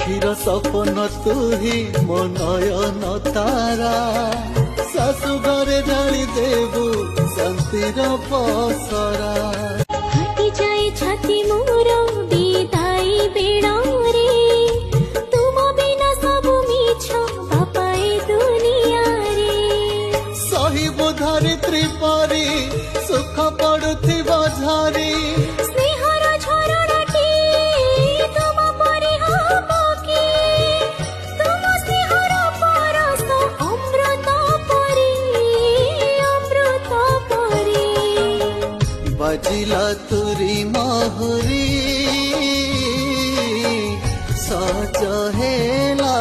आखिर सपन तू ही मो नयन तारा शाशु घरे ढाली देबू शांतिर पसरा फाटी जाए छाती मोर विदाई बेड़े तुम बिना सब मिछ बापा ए दुनिया रे सही धरित्री परी सुख पड़ुथिबा झारी स्नेहर झरणाटी तुम परी हबो कि तुम स्नेहर परस अमृत परी बजिला तुरी महुरी सज हेला